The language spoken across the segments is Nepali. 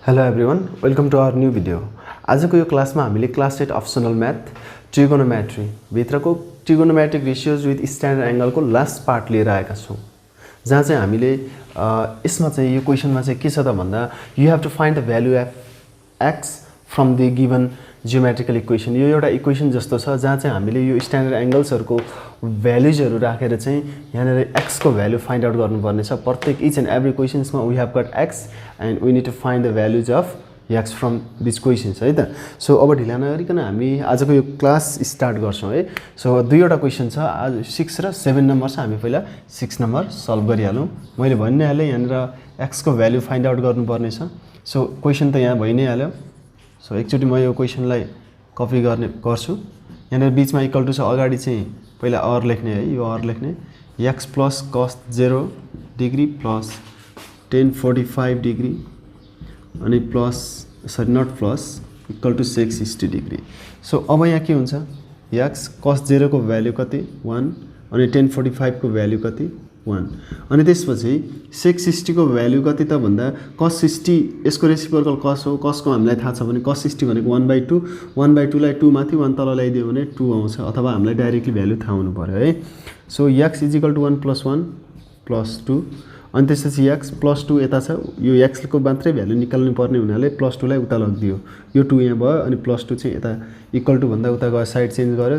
Hello everyone, welcome to our new video. आजको यो क्लासमा हामीले क्लास 8 अप्सनल म्याथ ट्रिगोनोमेट्री भित्रको ट्रिगोनोमेट्रिक रेशियोज विथ स्ट्यान्डर्ड एंगलको लास्ट पार्ट लिएर आएका छौं, जहाँ चाहिँ हामीले यसमा चाहिँ यो क्वेशनमा चाहिँ के छ त भन्दा you have to find the value of x from the given geometrical equation. यो एउटा इक्वेसन जस्तो छ जहाँ चाहिँ हामीले यो स्ट्यान्डर्ड एंगल्सहरुको भ्यालुजहरु राखेर चाहिँ यहाँनेर x को भ्यालु फाइन्ड आउट गर्नुपर्ने छ। प्रत्येक इच एन्ड एभ्री क्वेशन्समा we have got x and we need to find the values of x from this questions है त। सो अब ढिला नगरिकन हामी आजको यो क्लास स्टार्ट गर्छौं है। सो दुईवटा क्वेशन छ, आज 6 र 7 नम्बर छ। हामी पहिला 6 नम्बर सल्भ गरिहालौं। मैले भन्ने हाले यहाँनेर x को भ्यालु फाइन्ड आउट गर्नुपर्ने छ। सो क्वेशन त यहाँ भइ नै हाल्यो। सो एकचोटी म यो क्वेशनलाई कपी गर्छु। यहाँनेर बीचमा इक्वल टु छ, अगाडि चाहिँ पहिला r लेख्ने है, यो r लेख्ने x plus cos 0 degree plus tan 45 degree अनि प्लस सरी नट plus equal to sec 60 degree. So अब यहाँ के हुन्छ, x cos 0 को भ्यालु कति 1 अनि tan 45 को भ्यालु कति 1 अनि त्यसपछि sec 60 को भ्यालु कति त भन्दा cos 60 यसको रेसिप्रोकल cos हो। cos को हामीलाई थाहा छ भने cos 60 भनेको 1/2 1/2 लाई 2 माथि 1 तल ल्याइदियो भने 2 आउँछ, अथवा हामीलाई डाइरेक्टली भ्यालु थाहा हुनु पर्यो है। सो x = 1 + 1 + 2 अनि त्यसपछि x + 2 यता छ, यो x को मात्रै भ्यालु निकाल्नु पर्ने हुनाले +2 लाई उता लगिदियो, यो 2 यहाँ भयो अनि +2 चाहिँ यता इक्वल टु भन्दा उता गयो, साइड चेन्ज गर्यो,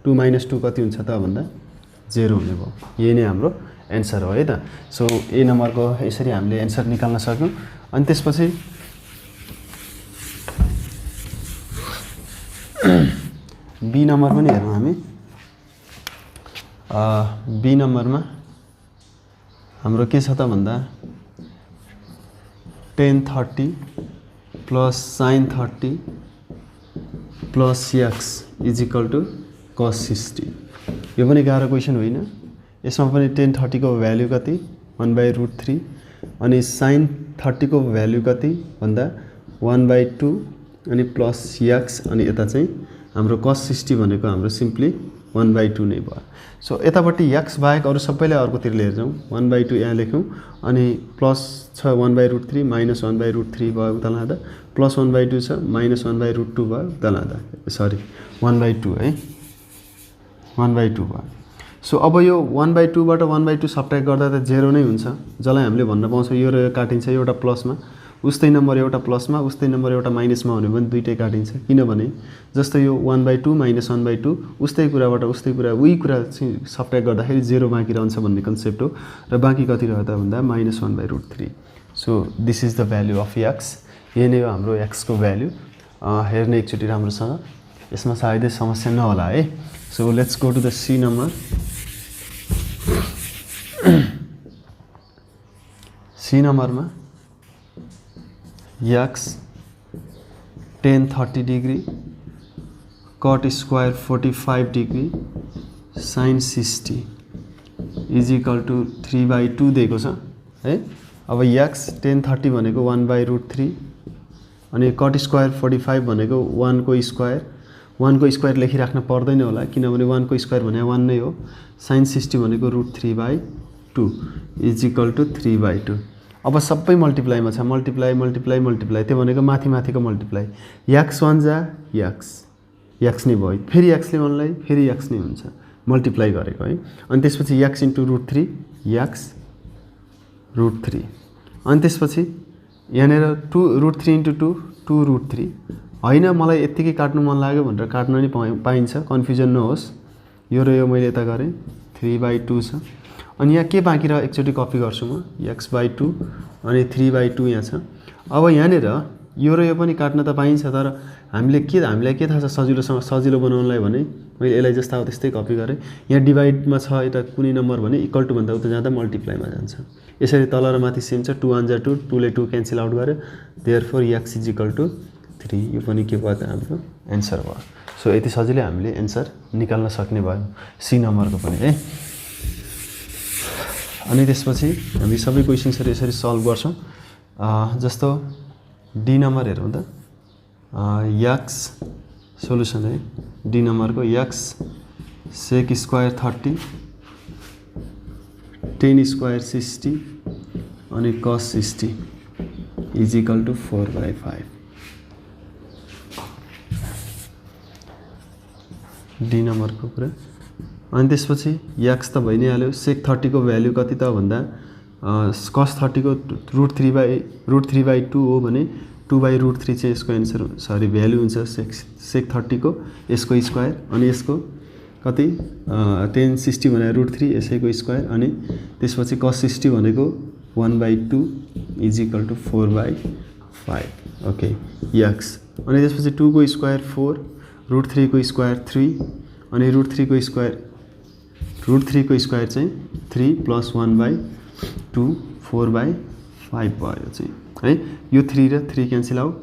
2 - 2 कति हुन्छ त भन्दा 0 हुने भयो। यही नै हाम्रो एन्सर हो है त। सो ए नम्बरको यसरी हामीले एन्सर निकाल्न सक्यौं। अनि त्यसपछि बी नम्बर पनि हेरौँ हामी। बी नम्बरमा हाम्रो के छ त भन्दा tan 30 plus sin 30 plus x = cos 60। यो पनि गाह्रो क्वेशन होइन। यसमा पनि tan 30 को भ्यालु कति 1/√3 अनि sin 30 को भ्यालु कति भन्दा 1/2 अनि प्लस x अनि यता चाहिँ हाम्रो cos 60 भनेको हाम्रो सिम्पली 1/2 नै भयो। सो यतापट्टि x बाहेक अरु सबैलाई अर्कोतिर लिएर जाउँ, 1/2 यहाँ लेखौँ अनि प्लस छ 1/√3 माइनस 1/√3 भयो उता लाँदा, प्लस 1/2 छ माइनस 1/√2 भयो उता लाँदा, सरी 1/2 है, 1/2 भयो। सो अब यो 1/2 बाट 1/2 सब्ट्र्याक्ट गर्दा त 0 नै हुन्छ, जसलाई हामीले भन्न पाउँछौँ यो र यो काटिन्छ, एउटा प्लसमा उस्तै नम्बर एउटा प्लसमा उस्तै नम्बर एउटा माइनसमा हुने पनि दुईटै काटिन्छ। किनभने जस्तो यो 1/2 माइनस 1/2 उस्तै कुराबाट उस्तै कुरा उही कुरा चाहिँ सब्ट्र्याक्ट गर्दाखेरि 0 बाँकी रहन्छ भन्ने कन्सेप्ट हो। र बाँकी कति रह्यो त भन्दा -1/√3। So this is the value of x। यही नै हो हाम्रो x को भ्यालु। हेर्ने एकचोटि राम्रोसँग, यसमा सायदै समस्या नहोला है। So let's go to the C number. C नम्बरमा x tan 30 degree cot square 45 degree sin 60 = 3/2 दिएको छ है। अब x tan 30 भनेको 1/√3 अनि cot स्क्वायर 45 भनेको 1 को स्क्वायर, 1 को स्क्वायर लेखिराख्न पर्दैन होला किनभने 1 को स्क्वायर भने 1 नै हो। sin 60 भनेको √3/2 = 3/2। अब सबै मल्टिप्लाईमा छ, मल्टिप्लाई मल्टिप्लाई मल्टिप्लाई, त्यो भनेको माथि माथिको मल्टिप्लाई, x 1 जा x नै भयो, फेरि x ले 1 लाई फेरि x नै हुन्छ, मल्टिप्लाई गरेको है। अनि त्यसपछि x * √3 x √3 अनि त्यसपछि यहाँनेर 2√3 * 2 2√3 हैन, मलाई यतिकै काट्नु मन लाग्यो भनेर काट्न नि पाइन्छ, कन्फ्युजन नहोस्। यो र यो मैले यता गरेँ 3/2 छ। अनि यहाँ के बाँकी रह्यो एकचोटि कपी गर्छु म, x/2 अनि 3/2 यहाँ छ। अब यहाँनेर यो र यो पनि काट्न त पाइन्छ, तर हामीलाई के थाहा छ सजिलो बनाउनलाई भने मैले यसलाई जस्ता हो त्यस्तै कपी गरेँ। यहाँ डिभाइडमा छ यता कुनै नम्बर भने इक्वल टु भन्दा उता जाँदा मल्टिप्लाईमा जान्छ। यसरी तल र माथि सेम छ, 2 1 जा 2, 2 ले 2 क्यान्सल आउट गर्यो, देयरफोर x = 3। यो पनि के भयो त हाम्रो एन्सर भयो। सो यति सजिलै हामीले एन्सर निकाल्न सक्ने भयो सी नम्बरको पनि है। अनि त्यसपछि हामी सबै क्वेशन्सहरु यसरी सल्भ गर्छौं। जस्तो डी नम्बर हेरौँ त, x सोलुसन है। डी नम्बरको x sec square 30 tan square 60 अनि cos 60 is equal to 4/5। D नम्बरको कुरा। अनि त्यसपछि एक्स त भइ नै हाल्यो। सेक 30 को भ्यालु कति त भन्दा cos 30 को √3/2 हो भने 2/√3 चाहिँ यसको एन्सर सरी भ्यालु हुन्छ सेक 30 को यसको स्क्वायर अनि यसको कति tan 60 भनेको √3 यसैको स्क्वायर अनि त्यसपछि cos 60 भनेको 1/2 is equal to 4/5। Okay X अनि त्यसपछि 2 को स्क्वायर 4 √3 को स्क्वायर 3 अनि √3 को स्क्वायर चाहिँ 3 प्लस 1/2 4/5 भयो चाहिँ है। यो 3 र 3 क्यान्सल आउट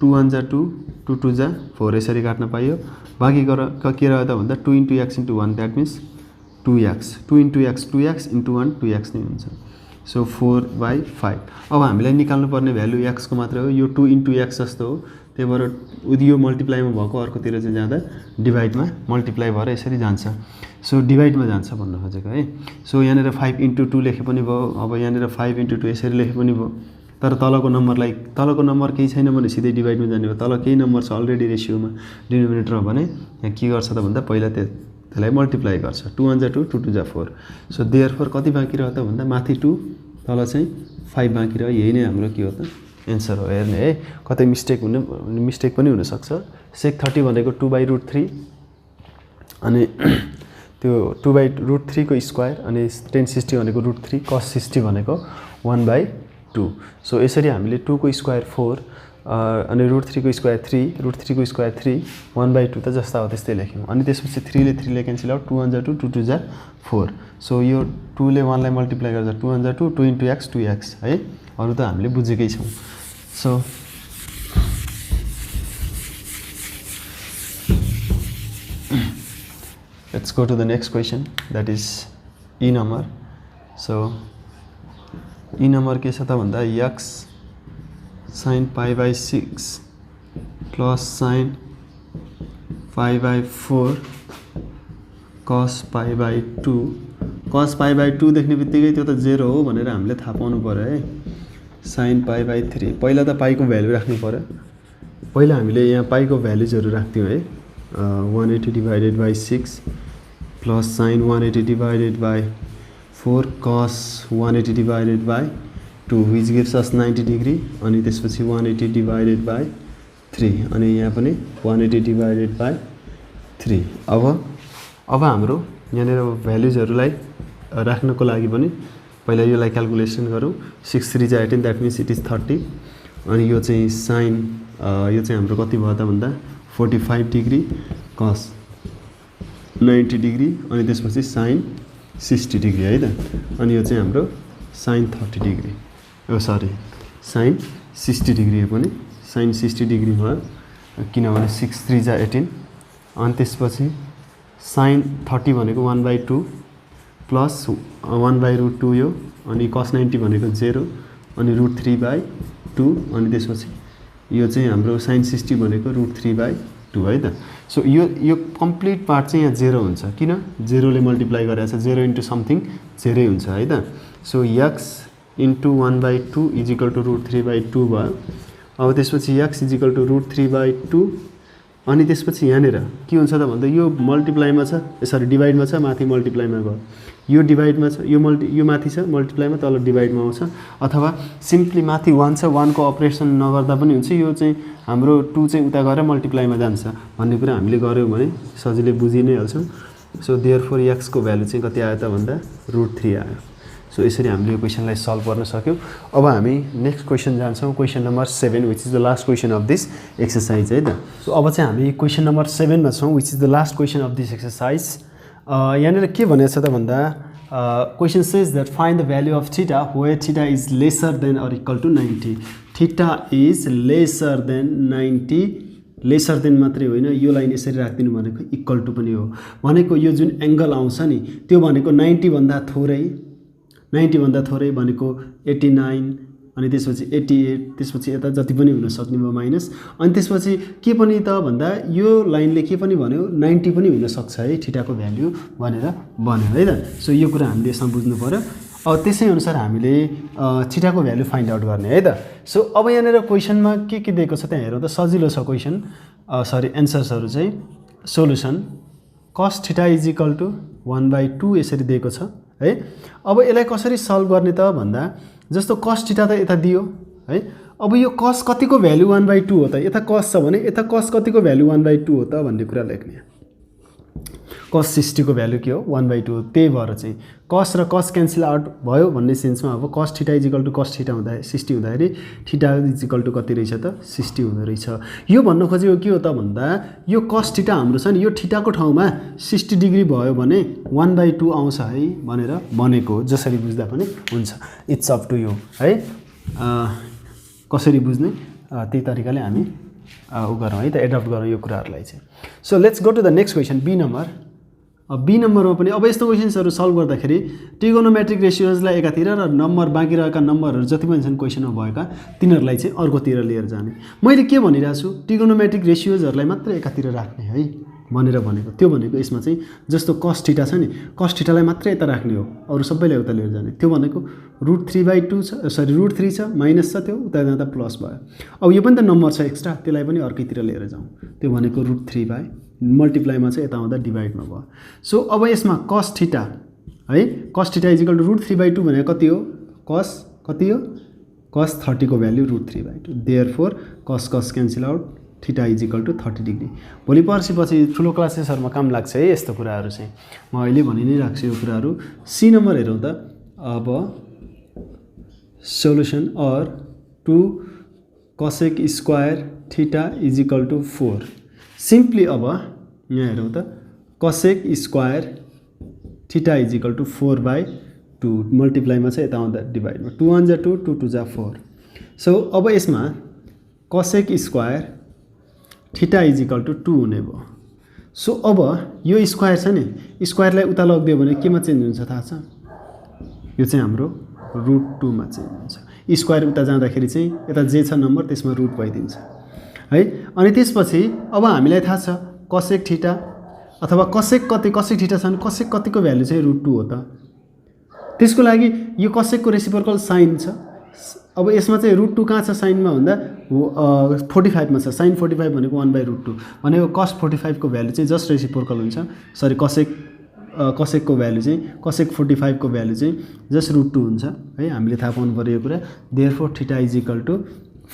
2 1 जा 2 2 2 जा 4 यसरी काट्न पाइयो। बाँकी के रह्यो त भन्दा 2 × x × 1 that means 2x 2 × x 2x × 1 2x नै हुन्छ। सो 4/5। अब हामीलाई निकाल्नु पर्ने भ्यालु x को मात्र हो। यो 2 × x जस्तो हो त्यही भएर यो मल्टिप्लाईमा भएको अर्कोतिर चाहिँ जाँदा डिभाइडमा मल्टिप्लाई भएर यसरी जान्छ। सो डिभाइडमा जान्छ भन्न खोजेको है। सो यहाँनिर 5 × 2 लेखे पनि भयो। अब यहाँनिर 5 × 2 यसरी लेखे पनि भयो। तर तलको नम्बर केही छैन भने सिधै डिभाइडमा जाने हो। तल केही नम्बर छ अलरेडी रेसियोमा डिनोमिनेटरमा भने यहाँ के गर्छ त भन्दा पहिला त्यसलाई मल्टिप्लाई गर्छ। 2 1 जा 2 2 2 जा 4। सो देयरफोर कति बाँकी रह्यो त भन्दा माथि 2 तल चाहिँ 5 बाँकी रह्यो। यही नै हाम्रो के हो त एन्सर हो। हेर्ने है कतै मिस्टेक पनि हुनसक्छ। सेक 30 भनेको 2/√3 अनि त्यो 2/√3 को स्क्वायर अनि tan 60 भनेको √3 cos 60 भनेको 1/2। सो यसरी हामीले 2 को स्क्वायर 4 अनि √3 को स्क्वायर 3 √3 को स्क्वायर 3 1/2 त जस्ता हो त्यस्तै लेख्यौँ। अनि त्यसपछि 3 ले 3 ले क्यान्सल आउट 2 1 जा 2 2 2 जा 4। सो यो 2 ले 1 लाई मल्टिप्लाई गर्दा 2 1 जा 2 2 × x 2x है। अरु त हामीले बुझेकै छौँ। So let's go to the next question, that is E number. So E number के छ त भन्दा x sin π/6 plus sin π/4 cos π/2 cos π/2 देख्ने बित्तिकै त्यो त 0 हो भनेर हामीले थाहा पाउनु पर्यो है। sin π/3 पहिला त पाईको भ्यालु राख्नु पर्यो। पहिला हामीले यहाँ पाईको भ्यालुजहरु राख्थ्यौं है। 180 divided by 6 plus sin 180 divided by 4 cos 180 divided by 2 which gives us 90 degree अनि त्यसपछि 180 divided by 3 अनि यहाँ पनि 180 divided by 3। अब हाम्रो यहाँनिर भ्यालुजहरुलाई राख्नको लागि पनि पहिला योलाई क्याल्कुलेसन गरौँ। 6 3 जा 18 दैट मिन्स इट इज 30 अनि यो चाहिँ साइन यो चाहिँ हाम्रो कति भयो त भन्दा 45 डिग्री cos 90 डिग्री अनि त्यसपछि साइन 60 डिग्री है त। अनि यो चाहिँ हाम्रो साइन 30 डिग्री ओ सरी साइन 60 डिग्री पनि साइन 60 डिग्री भयो किनभने 6 3 जा 18 अनि त्यसपछि साइन 30 भनेको 1/2 प्लस 1/√2 यो अनि cos 90 भनेको 0 अनि √3/2 अनि त्यसपछि यो चाहिँ हाम्रो साइन 60 भनेको √3/2 है त। सो यो कम्प्लिट पार्ट चाहिँ यहाँ 0 हुन्छ किन 0 ले मल्टिप्लाई गरेछ 0 इन्टु समथिङ 0 हुन्छ है त। So x into 1/2 is equal to √3/2 भयो। अब त्यसपछि x इज इक्वल टु √3/2 अनि त्यसपछि यहाँनिर के हुन्छ त भन्दा यो मल्टिप्लाईमा छ सरी डिभाइडमा छ माथि मल्टिप्लाईमा गयो। यो डिभाइडमा छ यो माथि छ मल्टिप्लाईमा तल डिभाइडमा आउँछ अथवा सिम्पली माथि 1 छ 1 को अपरेसन नगर्दा पनि हुन्छ। यो चाहिँ हाम्रो 2 चाहिँ उता गएर मल्टिप्लाईमा जान्छ भन्ने कुरा हामीले गर्यौं भने सजिलै बुझि नै हाल्छौं। सो देयरफोर x को भ्यालु चाहिँ कति आयो त भन्दा √3 आयो। सो यसरी हामीले यो क्वेशनलाई सल्भ गर्न सक्यौं। अब हामी नेक्स्ट क्वेशन जान्छौं question number 7 which is the last question of this exercise है त। सो अब चाहिँ हामी क्वेशन नम्बर 7 मा छौं which is the last question of this exercise. यहाँनिर के भनेको छ त भन्दा question says that find the value of theta where theta is lesser than or equal to 90। Theta is lesser than 90 lesser than मात्रै होइन यो लाइन यसरी राख्दिनु भनेको इक्वल टु पनि हो भनेको यो जुन एंगल आउँछ नि त्यो भनेको 90 भन्दा थोरै 90 भन्दा थोरै भनेको 89 अनि त्यसपछि 88 त्यसपछि यता जति पनि हुन सक्ने भयो माइनस अनि त्यसपछि के पनि त भन्दा यो लाइनले के पनि भन्यो 90 पनि हुन सक्छ है थीटाको भ्यालु भनेर भन्यो है त। सो यो कुरा हामीले यसमा बुझ्नु पर्यो। अब त्यसै अनुसार हामीले थिटाको भ्यालु फाइन्ड आउट गर्ने है त। सो अब यहाँनिर क्वेसनमा के दिएको छ त्यहाँ हेरौँ त, सजिलो छ क्वेसन, सरी एन्सर्सहरू चाहिँ। Solution cos theta is equal to 1/2 यसरी दिएको छ है। अब यसलाई कसरी सल्भ गर्ने त भन्दा, जस्तो cos थीटा त यता दियो है। अब यो cos कतिको भ्यालु 1/2 हो त, यता cos छ भने यता cos कतिको भ्यालु 1/2 हो त भन्ने कुरा लेख्ने। cos 60 को भ्यालु के हो 1/2 हो। त्यही भएर चाहिँ cos र cos क्यान्सल आउट भयो भन्ने सेन्समा अब cos theta is equal to cos theta हुँदा 60 हुँदाखेरि थीटा इज इक्वल टु कति रहेछ त 60 हुँदो रहेछ। यो भन्न खोजेको के हो त भन्दा, यो cos थीटा हाम्रो छ नि, यो थीटाको ठाउँमा 60 डिग्री भयो भने 1/2 आउँछ है भनेर भनेको, जसरी बुझ्दा पनि हुन्छ। इट्स अप टु यु है, कसरी बुझ्ने त्यही तरिकाले हामी गरौँ है त, एडप्ट गरौँ यो कुराहरूलाई चाहिँ। So let's go to the next question, B number. B नम्बरमा पनि अब यस्तो क्वेसन्सहरू सल्भ गर्दाखेरि ट्रिगोनोमेट्रिक रेसियोजलाई एकातिर र नम्बर बाँकी रहेका नम्बरहरू जति पनि छन् क्वेसनमा भएका तिनीहरूलाई चाहिँ अर्कोतिर लिएर जाने। मैले के भनिरहेको छु, ट्रिगोनोमेट्रिक रेसियोजहरूलाई मात्र एकातिर राख्ने है भनेर भनेको। त्यो भनेको यसमा चाहिँ जस्तो cos थीटा छ नि, cos थीटालाई मात्रै यता राख्ने हो, अरू सबैलाई उता लिएर जाने। त्यो भनेको √3/2 छ, सरी √3 छ, माइनस छ, त्यो उता जाँदा प्लस भयो। अब यो पनि त नम्बर छ एक्स्ट्रा, त्यसलाई पनि अर्कैतिर लिएर जाउँ। त्यो भनेको √3 मल्टिप्लाईमा चाहिँ यता आउँदा डिभाइडमा भयो। सो अब यसमा cos थीटा है, cos theta is equal to √3/2 भनेको कति हो, cos कति हो, cos 30 को value √3/2। Therefore cos cancel out, theta is equal to 30 degree. भोलि पर्सिपछि ठुलो क्लासेसहरूमा काम लाग्छ है यस्तो कुराहरू चाहिँ, म अहिले भनि नै राख्छु यो कुराहरू। सी नम्बर हेरौँ त। अब solution or 2 cosec square theta is equal to 4। Simply अब यहाँ हेरौँ त, cosec square theta is equal to 4/2 मल्टिप्लाईमा चाहिँ यता आउँदा डिभाइडमा, 2 1 जा 2, 2 2 जा 4। सो अब यसमा cosec square theta is equal to 2 हुने भयो। सो अब यो स्क्वायर छ नि, स्क्वायरलाई उता लगिदियो भने केमा चेन्ज हुन्छ थाहा छ, यो चाहिँ हाम्रो √2 मा चेन्ज हुन्छ। स्क्वायर उता जाँदाखेरि चाहिँ यता जे छ नम्बर त्यसमा रुट भइदिन्छ है। अनि त्यसपछि अब हामीलाई थाहा छ cosec थीटा अथवा cosec कति, cosec थीटा छ भने cosec कतिको भ्यालु चाहिँ √2 हो त। त्यसको लागि यो cosec को रेसिप्रोकल साइन छ। अब यसमा चाहिँ √2 कहाँ छ साइनमा भन्दा 45 मा छ। साइन 45 भनेको 1/√2 भनेको cos 45 को भ्यालु चाहिँ जस्ट रेसिप्रोकल हुन्छ। सरी cosec को भ्यालु चाहिँ cosec 45 को भ्यालु चाहिँ जस्ट √2 हुन्छ है। हामीले थाहा पाउनु पर्यो यो कुरा। Therefore theta is equal to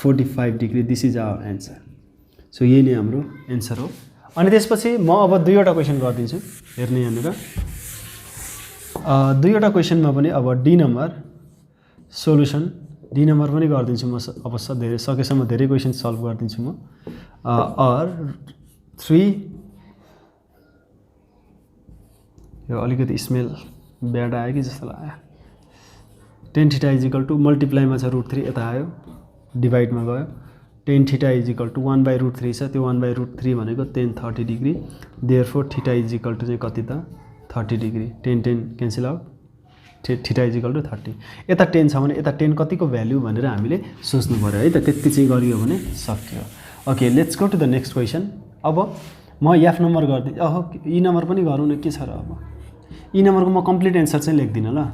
45 degree. This is our answer. So यही नै हाम्रो एन्सर हो। अनि त्यसपछि म अब दुईवटा क्वेसन गरिदिन्छु, हेर्ने यहाँनिर दुईवटा क्वेसनमा पनि अब D number solution, D number पनि गरिदिन्छु म। अब धेरै सकेसम्म धेरै क्वेसन सल्भ गरिदिन्छु म। अर 3, यो अलिकति स्मेल ब्याड आयो कि जस्तो लाग्यो। 10 थीटा इज इक्वल टु मल्टिप्लाईमा छ √3 यता आयो, डिभाइडमा गयो। 10 थीटा इज इक्वल टु 1/√3 छ, त्यो 1/√3 भनेको 10 30 degree. Therefore theta is equal to चाहिँ कति त 30 degree. 10 10 cancel out, theta is equal to 30। यता 10 छ भने यता 10 कतिको भ्याल्यु भनेर हामीले सोच्नु पऱ्यो है त। त्यति चाहिँ गरियो भने सक्यो। Okay, let's go to the next question. अब म एफ नम्बर गरिदिन्छु। ई नम्बर पनि गरौँ न, के छ र। अब ई नम्बरको म कम्प्लिट एन्सर चाहिँ लेख्दिनँ ल।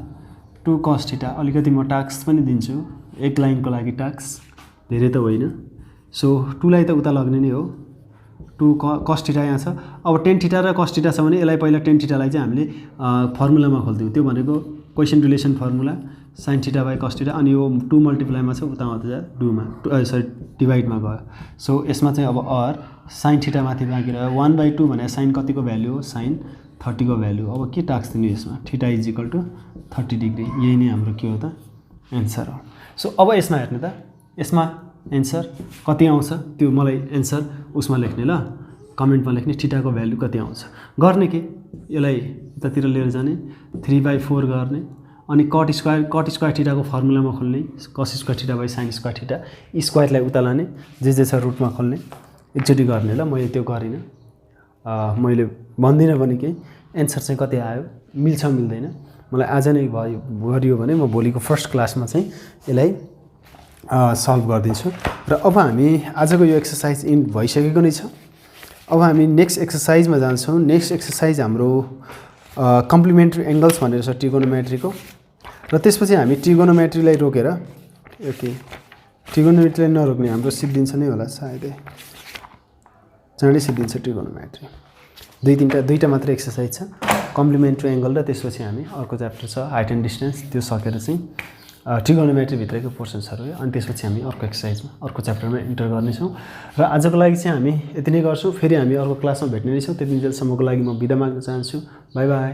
2 cos थीटा, अलिकति म टास्क पनि दिन्छु, एक लाइनको लागि टास्क, धेरै त होइन। सो 2 लाई त उता लग्ने नै हो। 2 cos थीटा यहाँ छ। अब 10 थीटा र cos थीटा छ भने यसलाई पहिला 10 थीटालाई चाहिँ हामीले फर्मुलामा खोल्दियौँ। त्यो भनेको question relation formula sin theta by cos theta. अनि यो 2 मल्टिप्लाईमा छ उता आउँदा 2 मा, सरी डिभाइडमा गयो। सो यसमा चाहिँ अब अर sin थीटा माथि बाँकी रह्यो। 1/2 भने sin कतिको भ्यालु हो, sin 30 को भ्यालु। अब के टास्क दिनु यसमा, theta is equal to 30 degree. यही नै हाम्रो के हो त एन्सर हो। सो अब यसमा हेर्नु त, यसमा एन्सर कति आउँछ त्यो मलाई एन्सर उसमा लेख्ने ल, कमेन्टमा लेख्ने। थीटाको भ्यालु कति आउँछ गर्ने के, यसलाई यतातिर लिएर जाने, 3/4 गर्ने। अनि कट स्क्वायर थीटाको फर्मुलामा खोल्ने, cos square theta by sin square theta. स्क्वायरलाई उता लाने, जे छ रुटमा खोल्ने, एकचोटि गर्ने ल। मैले त्यो गरिनँ, मैले भन्दिनँ पनि केही। एन्सर चाहिँ कति आयो, मिल्छ मिल्दैन, मलाई आज नै गरियो भने म भोलिको फर्स्ट क्लासमा चाहिँ यसलाई सल्भ गरिदिन्छु। र अब हामी आजको यो एक्सर्साइज इन्ड भइसकेको नै छ। अब हामी नेक्स्ट एक्सर्साइजमा जान्छौँ। नेक्स्ट एक्सर्साइज हाम्रो कम्प्लिमेन्ट्री एङ्गल्स भनेर छ ट्रिगोनोमेट्रीको। र त्यसपछि हामी ट्रिगोनोमेट्रीलाई रोकेर ओके ट्रिगोनोमेट्रीलाई नरोक्ने हाम्रो सिद्धिन्छ नै होला सायदै चाँडै सिद्धिन्छ ट्रिगोनोमेट्री दुईटा मात्र एक्सर्साइज छ कम्प्लिमेन्ट्री एंगल र त्यसपछि हामी अर्को च्याप्टर छ हाइट एन्ड डिस्टेन्स त्यो सकेर चाहिँ ट्रिगोनोमेट्री भित्रको पोर्सन्सहरु हो अनि त्यसपछि हामी अर्को एक्सर्साइजमा अर्को च्याप्टरमा इन्टर गर्नेछौँ र आजको लागि चाहिँ हामी यति नै गर्छौँ फेरि हामी अर्को क्लासमा भेट्ने छौँ त्यतिन्जेलसम्मको लागि म बिदा माग्न चाहन्छु बाइ बाइ